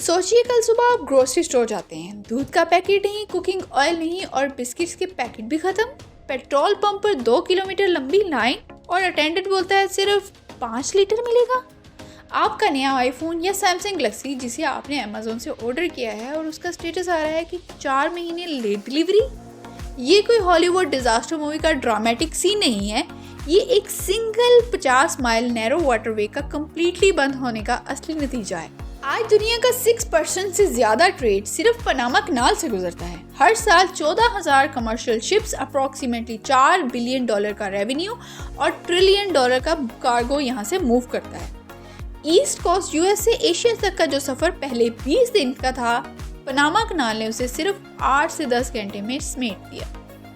सोचिए कल सुबह आप ग्रोसरी स्टोर जाते हैं, दूध का पैकेट नहीं, कुकिंग ऑयल नहीं और बिस्किट्स के पैकेट भी खत्म। पेट्रोल पंप पर 2 किलोमीटर लंबी लाइन और अटेंडेंट बोलता है सिर्फ 5 लीटर मिलेगा। आपका नया आईफोन या सैमसंग गैलेक्सी जिसे आपने अमेजोन से ऑर्डर किया है और उसका स्टेटस आ रहा है कि 4 महीने लेट डिलीवरी। ये कोई हॉलीवुड डिजास्टर मूवी का ड्रामेटिक सीन नहीं है, ये एक सिंगल 50 माइल नैरो वाटरवे का कंप्लीटली बंद होने का असली नतीजा है। आज दुनिया का 6% से ज्यादा ट्रेड सिर्फ पनामा कनाल से गुजरता है। हर साल 14,000 कमर्शियल शिप्स, अप्रोक्सीमेटली $4 बिलियन का रेवेन्यू और $1 ट्रिलियन का कार्गो यहाँ से मूव करता है। ईस्ट कोस्ट यूएस से एशिया तक का जो सफर पहले 20 दिन का था, पनामा कनाल ने उसे सिर्फ 8 से 10 घंटे में समेट दिया।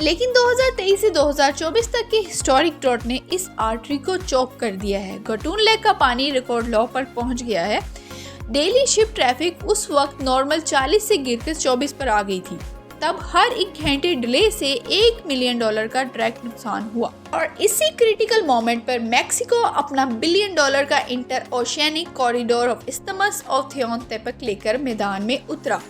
लेकिन 2023 से 2024 तक के हिस्टोरिक ड्रॉट ने इस आर्टरी को चौक कर दिया है। गटून लेक का पानी रिकॉर्ड लो पर पहुंच गया है। डेली शिप ट्रैफिक उस वक्त नॉर्मल 40 से गिरकर 24 पर आ गई थी। तब हर 1 घंटे डिले से $1 मिलियन का डायरेक्ट नुकसान हुआ। और इसी क्रिटिकल मोमेंट पर मैक्सिको अपना $1 बिलियन का interoceanic corridor of isthmus of Teotihuacan लेकर मैदान में उतरा।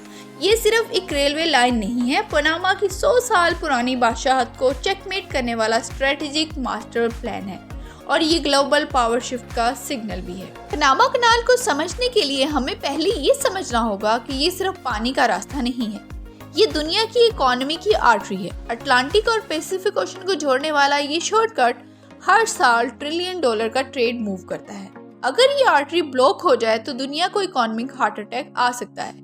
ये सिर्फ एक रेलवे लाइन नहीं है, पनामा की 100 साल पुरानी बादशाहत को चेकमेट करने वाला स्ट्रेटेजिक मास्टर प्लान है और ये ग्लोबल पावर शिफ्ट का सिग्नल भी है। पनामा कनाल को समझने के लिए हमें पहले ये समझना होगा कि ये सिर्फ पानी का रास्ता नहीं है, ये दुनिया की इकोनॉमी की आर्टरी है। अटलांटिक और पैसिफिक ओशन को जोड़ने वाला ये शॉर्टकट हर साल $1 ट्रिलियन का ट्रेड मूव करता है। अगर ये आर्टरी ब्लॉक हो जाए तो दुनिया को इकोनॉमिक हार्ट अटैक आ सकता है।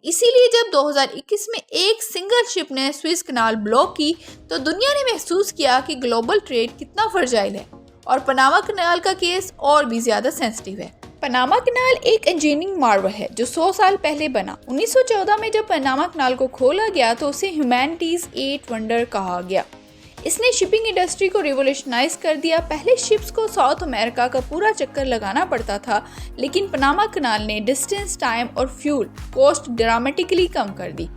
इसीलिए जब 2021 में एक सिंगल शिप ने स्विस कनाल ब्लॉक की तो दुनिया ने महसूस किया कि ग्लोबल ट्रेड कितना फ्रजाइल है और पनामा कनाल का केस और भी ज्यादा सेंसिटिव है। पनामा कनाल एक इंजीनियरिंग मार्वल है जो 100 साल पहले बना। 1914 में जब पनामा कनाल को खोला गया तो उसे ह्यूमैनिटीज 8 वंडर कहा गया। इसने शिपिंग इंडस्ट्री को रिवोल्यूशनाइज कर दिया। पहले शिप्स को साउथ अमेरिका का पूरा चक्कर लगाना पड़ता था, लेकिन पनामा कनाल ने डिस्टेंस, टाइम और फ्यूल कॉस्ट ड्रामेटिकली कम कर दी।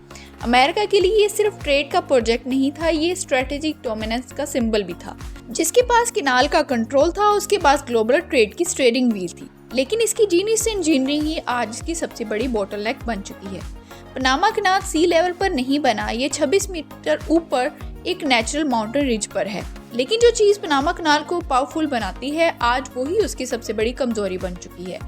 अमेरिका के लिए ये सिर्फ ट्रेड का प्रोजेक्ट नहीं था, ये स्ट्रेटेजिक डोमिनेंस का सिंबल भी था। जिसके पास कनाल का कंट्रोल था उसके पास ग्लोबल ट्रेड की स्टीयरिंग व्हील थी। लेकिन इसकी जीनियस इंजीनियरिंग ही आज इसकी सबसे बड़ी बोटलनेक बन चुकी है। पनामा कनाल सी लेवल पर नहीं बना, ये 26 मीटर ऊपर एक नेचुरल माउंटेन रिज पर है। लेकिन जो चीज पनामा कनाल को पावरफुल बनाती है आज वही उसकी सबसे बड़ी कमजोरी बन चुकी है।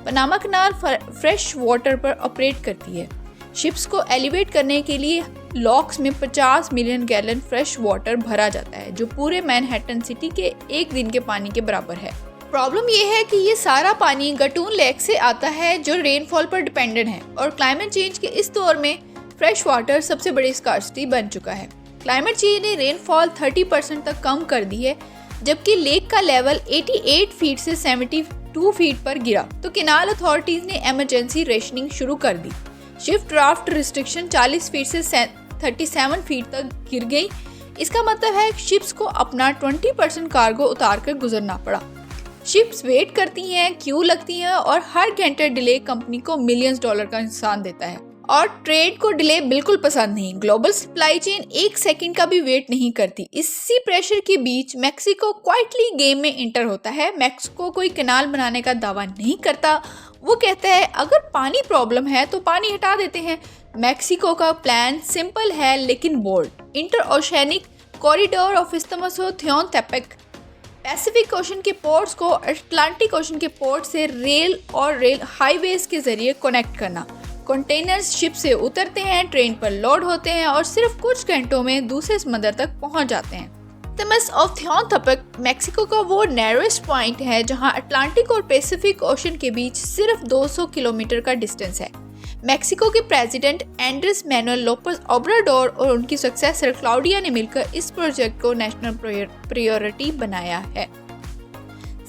पनामा कनाल फ्रेश वाटर पर ऑपरेट करती है। शिप्स को एलिवेट करने के लिए लॉक्स में 50 मिलियन गैलन फ्रेश वाटर भरा जाता है, जो पूरे मैनहट्टन सिटी के 1 दिन के पानी के बराबर है। प्रॉब्लम यह है कि ये सारा पानी गटून लेक से आता है जो रेनफॉल पर डिपेंडेंट है और क्लाइमेट चेंज के इस दौर में फ्रेश वाटर सबसे बड़ी स्कार्सिटी बन चुका है। क्लाइमेट चेंज ने रेनफॉल 30% तक कम कर दी है, जबकि लेक का लेवल 88 फीट से 72 फीट पर गिरा तो कैनाल अथॉरिटीज ने इमरजेंसी रेशनिंग शुरू कर दी। शिप ड्राफ्ट रिस्ट्रिक्शन 40 फीट से 37 फीट तक गिर गई। इसका मतलब है शिप्स को अपना 20% कार्गो उतार कर गुजरना पड़ा। शिप्स वेट करती हैं, क्यू लगती हैं और हर घंटे डिले कंपनी को $मिलियंस का नुकसान देता है। और ट्रेड को डिले बिल्कुल पसंद नहीं। ग्लोबल सप्लाई चेन 1 सेकंड का भी वेट नहीं करती। इसी प्रेशर के बीच मैक्सिको क्वाइटली गेम में इंटर होता है। मैक्सिको कोई कैनाल बनाने का दावा नहीं करता, वो कहता है अगर पानी प्रॉब्लम है तो पानी हटा देते हैं। मैक्सिको का प्लान सिंपल है लेकिन bold. Interoceanic corridor of isthmus of Teotihuacan Pacific ocean के पोर्ट्स को अटलांटिक ओशन के पोर्ट से रेल हाईवेज के जरिए कनेक्ट करना। कंटेनर्स शिप से उतरते हैं, ट्रेन पर लोड होते हैं और सिर्फ कुछ घंटों में दूसरे समंदर तक पहुंच जाते हैं। इस्थमस ऑफ तेओतिहुआकन मैक्सिको का वो नैरोएस्ट पॉइंट है जहां अटलांटिक और पैसिफिक ओशन के बीच सिर्फ 200 किलोमीटर का डिस्टेंस है। मैक्सिको के president Andres Manuel Lopez Obrador और उनकी सक्सेसर क्लाउडिया ने मिलकर इस प्रोजेक्ट को नेशनल प्रायोरिटी बनाया है।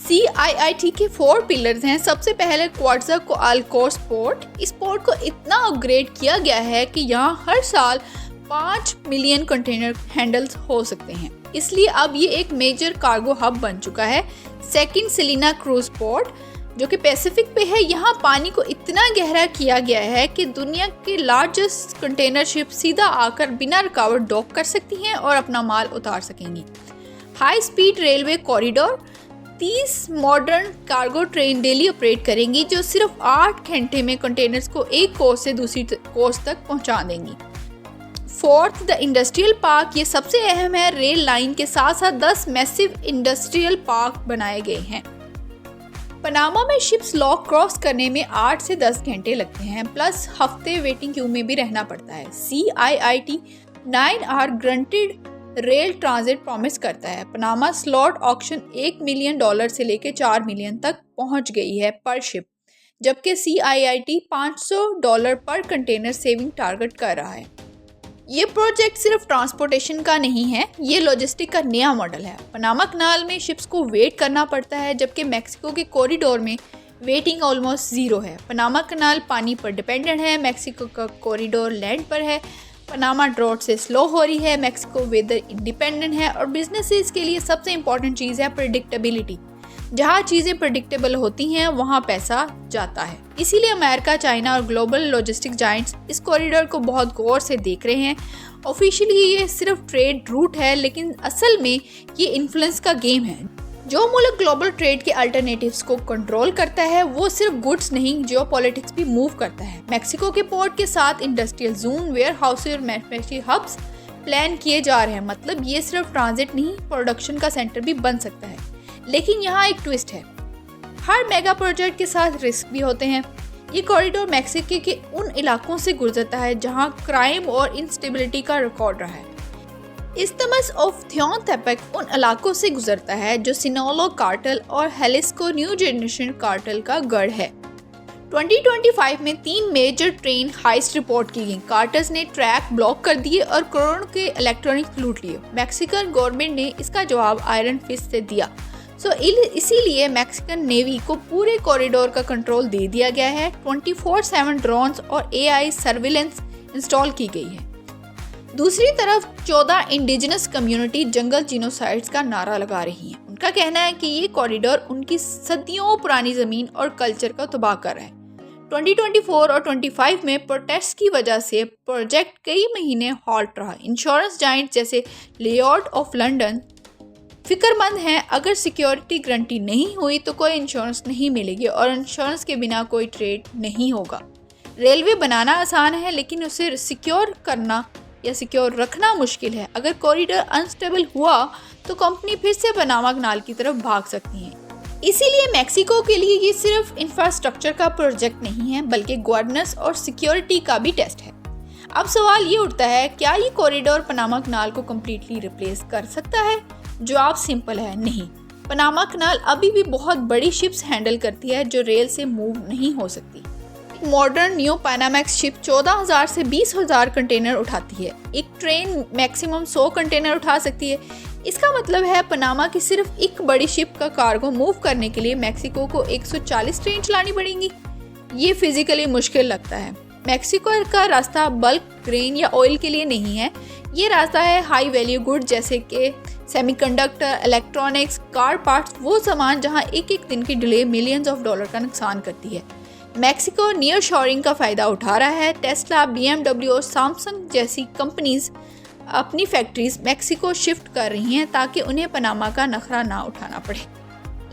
CIIT के 4 पिलर्स हैं। सबसे पहले क्वाट्ज़कोआल्कोस पोर्ट। इस पोर्ट को इतना अपग्रेड किया गया है कि यहाँ हर साल 5 मिलियन कंटेनर हैंडल्स हो सकते हैं, इसलिए अब ये एक मेजर कार्गो हब बन चुका है। सेकंड सेलिना क्रूज पोर्ट जो कि पैसिफिक पे है, यहाँ पानी को इतना गहरा किया गया है कि दुनिया के लार्जेस्ट कंटेनर शिप सीधा आकर बिना रुकावट डॉक कर सकती हैं और अपना माल उतार सकेंगी। High speed railway corridor 30 modern cargo train daily operate करेंगी जो सिर्फ 8 घंटे में कंटेनर्स को एक कोस्ट से दूसरी कोस्ट तक पहुंचा देंगी। Fourth, the industrial park. ये सबसे अहम है। रेल लाइन के साथ साथ 10 मैसिव इंडस्ट्रियल पार्क बनाए गए हैं। पनामा में शिप्स लॉक क्रॉस करने में 8 से 10 घंटे लगते हैं, प्लस हफ्ते वेटिंग क्यू में भी रहना पड़ता है। CIIT 9 hour guaranteed rail transit promise करता है। पनामा स्लॉट ऑक्शन $1 मिलियन से लेकर $4 मिलियन तक पहुंच गई है पर शिप, जबकि CIIT $500 पर कंटेनर सेविंग टारगेट कर रहा है। ये प्रोजेक्ट सिर्फ ट्रांसपोर्टेशन का नहीं है, ये लॉजिस्टिक का नया मॉडल है। पनामा कनाल में शिप्स को वेट करना पड़ता है, जबकि मैक्सिको के कॉरिडोर में वेटिंग ऑलमोस्ट 0 है। पनामा कनाल पानी पर डिपेंडेंट है, मैक्सिको का कॉरिडोर लैंड पर है। पनामा ड्रॉट से स्लो हो रही है, मैक्सिको वेदर इंडिपेंडेंट है। और बिजनेसेस के लिए सबसे इंपॉर्टेंट चीज़ है प्रेडिक्टेबिलिटी। जहाँ चीज़ें प्रेडिक्टेबल होती हैं वहाँ पैसा जाता है। इसीलिए अमेरिका, चाइना और ग्लोबल लॉजिस्टिक जायंट्स इस कॉरिडोर को बहुत गौर से देख रहे हैं। ऑफिशियली ये सिर्फ ट्रेड रूट है, लेकिन असल में ये इन्फ्लुएंस का गेम है। जो मुल्क ग्लोबल ट्रेड के अल्टरनेटिव्स को कंट्रोल करता है वो सिर्फ गुड्स नहीं, जियोपॉलिटिक्स भी मूव करता है। मैक्सिको के पोर्ट के साथ इंडस्ट्रियल जोन, वेयर हाउस और मैन्युफैक्चरिंग हब्स प्लान किए जा रहे हैं। मतलब ये सिर्फ ट्रांजिट नहीं, प्रोडक्शन का सेंटर भी बन सकता है। लेकिन यहाँ एक ट्विस्ट है, हर मेगा प्रोजेक्ट के साथ रिस्क भी होते हैं। ये कॉरिडोर मैक्सिको के उन इलाकों से गुजरता है जहाँ क्राइम और इंस्टेबिलिटी का रिकॉर्ड रहा है। इस्थमस ऑफ थियोटेपेक उन इलाकों से गुजरता है जो सिनोलो कार्टेल और हेलिस्को न्यू जनरेशन कार्टेल का गढ़ है। 2025 में 3 मेजर ट्रेन हाइस्ट रिपोर्ट की गई। कार्टर्स ने ट्रैक ब्लॉक कर दिए और करोड़ों के इलेक्ट्रॉनिक्स लूट लिए। मैक्सिकन गवर्नमेंट ने इसका जवाब आयरन फिस्ट से दिया। इसीलिए मैक्सिकन नेवी को पूरे कॉरिडोर का कंट्रोल दे दिया गया है। 24/7 ड्रोन्स और AI सर्विलेंस इंस्टॉल की गई है। दूसरी तरफ 14 इंडिजिनस कम्युनिटी जंगल जीनोसाइड्स का नारा लगा रही हैं। उनका कहना है कि ये कॉरिडोर उनकी सदियों पुरानी ज़मीन और कल्चर को तबाह कर रहा है। 2024 और 25 में प्रोटेस्ट की वजह से प्रोजेक्ट कई महीने हॉल्ट रहा। इंश्योरेंस जायंट जैसे लॉयड्स ऑफ लंदन फिक्रमंद हैं, अगर सिक्योरिटी गारंटी नहीं हुई तो कोई इंश्योरेंस नहीं मिलेगी और इंश्योरेंस के बिना कोई ट्रेड नहीं होगा। रेलवे बनाना आसान है, लेकिन उसे सिक्योर करना या सिक्योर रखना मुश्किल है। अगर कॉरिडोर अनस्टेबल हुआ तो कंपनी फिर से पनामा कनाल की तरफ भाग सकती है। इसीलिए मैक्सिको के लिए ये सिर्फ इंफ्रास्ट्रक्चर का प्रोजेक्ट नहीं है, बल्कि गवर्नेंस और सिक्योरिटी का भी टेस्ट है। अब सवाल ये उठता है, क्या ये कॉरिडोर पनामा कनाल को कम्प्लीटली रिप्लेस कर सकता है? जवाब सिंपल है, नहीं। पनामा कनाल अभी भी बहुत बड़ी शिप्स हैंडल करती है जो रेल से मूव नहीं हो सकती। मॉडर्न न्यू पैनामैक्स शिप 14,000 से 20,000 कंटेनर उठाती है। एक ट्रेन मैक्सिमम 100 कंटेनर उठा सकती है। इसका मतलब है पनामा की सिर्फ एक बड़ी शिप का कार्गो मूव करने के लिए मैक्सिको को 140 ट्रेन चलानी पड़ेंगी। ये फिजिकली मुश्किल लगता है। मैक्सिको का रास्ता बल्क ग्रेन या ऑयल के लिए नहीं है। ये रास्ता है हाई वैल्यू गुड जैसे कि सेमीकंडक्टर, इलेक्ट्रॉनिक्स, कार पार्ट्स, वो सामान जहां एक दिन की डिले मिलियंस ऑफ डॉलर का नुकसान करती है। मैक्सिको नियर शोरिंग का फ़ायदा उठा रहा है। टेस्ला, BMW और सैमसंग जैसी कंपनीज अपनी फैक्ट्रीज मैक्सिको शिफ्ट कर रही हैं ताकि उन्हें पनामा का नखरा ना उठाना पड़े।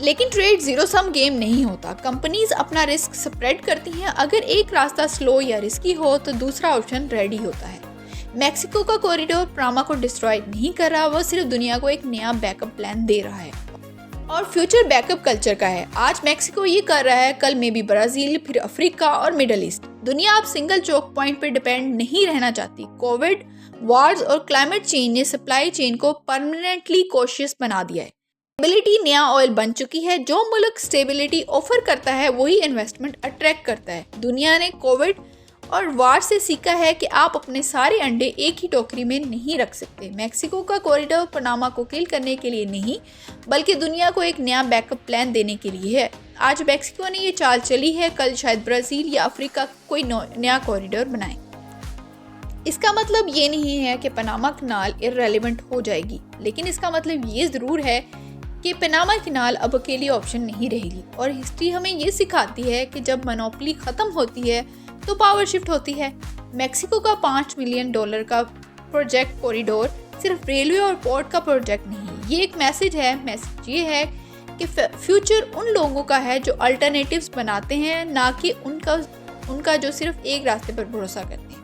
लेकिन ट्रेड जीरो सम गेम नहीं होता। कंपनीज अपना रिस्क स्प्रेड करती हैं। अगर एक रास्ता स्लो या रिस्की हो तो दूसरा ऑप्शन रेडी होता है। मैक्सिको का कॉरिडोर पनामा को डिस्ट्रॉय नहीं कर रहा, वो सिर्फ दुनिया को एक नया बैकअप प्लान दे रहा है और फ्यूचर बैकअप कल्चर का है। आज मैक्सिको ये कर रहा है, कल में भी ब्राज़ील, फिर अफ्रीका और मिडल ईस्ट। दुनिया अब सिंगल चोक पॉइंट पर डिपेंड नहीं रहना चाहती। कोविड, वॉर्स और क्लाइमेट चेंज ने सप्लाई चेन को परमानेंटली कॉशियस बना दिया है। स्टेबिलिटी नया ऑयल बन चुकी है। जो मुल्क स्टेबिलिटी ऑफर करता है वही इन्वेस्टमेंट अट्रैक्ट करता है। दुनिया ने कोविड और वार से सीखा है कि आप अपने सारे अंडे एक ही टोकरी में नहीं रख सकते। मैक्सिको का कॉरिडोर पनामा को किल करने के लिए नहीं, बल्कि दुनिया को एक नया बैकअप प्लान देने के लिए है। आज मैक्सिको ने ये चाल चली है, कल शायद ब्राज़ील या अफ्रीका कोई नया कॉरिडोर बनाए। इसका मतलब ये नहीं है कि पनामा कनाल इररेलेवेंट हो जाएगी, लेकिन इसका मतलब ये ज़रूर है कि पनामा कनाल अब अकेली ऑप्शन नहीं रहेगी। और हिस्ट्री हमें ये सिखाती है कि जब मोनोपोली ख़त्म होती है तो पावर शिफ्ट होती है। मैक्सिको का $5 मिलियन का प्रोजेक्ट कॉरिडोर सिर्फ रेलवे और पोर्ट का प्रोजेक्ट नहीं है। ये एक मैसेज है। मैसेज ये है कि फ्यूचर उन लोगों का है जो अल्टरनेटिव्स बनाते हैं, ना कि उनका जो सिर्फ एक रास्ते पर भरोसा करते हैं।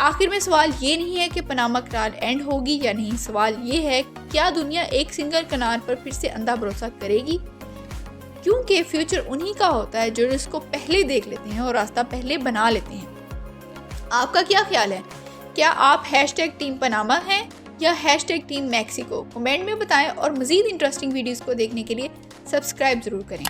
आखिर में सवाल ये नहीं है कि पनामा कनाल एंड होगी या नहीं, सवाल ये है क्या दुनिया एक सिंगल कनाल पर फिर से अंधा भरोसा करेगी, क्योंकि फ्यूचर उन्हीं का होता है जो इसको पहले देख लेते हैं और रास्ता पहले बना लेते हैं। आपका क्या ख्याल है? क्या आप #टीम पनामा हैं या #टीम मैक्सिको? कमेंट में बताएं और मज़ीद इंटरेस्टिंग वीडियोस को देखने के लिए सब्सक्राइब ज़रूर करें।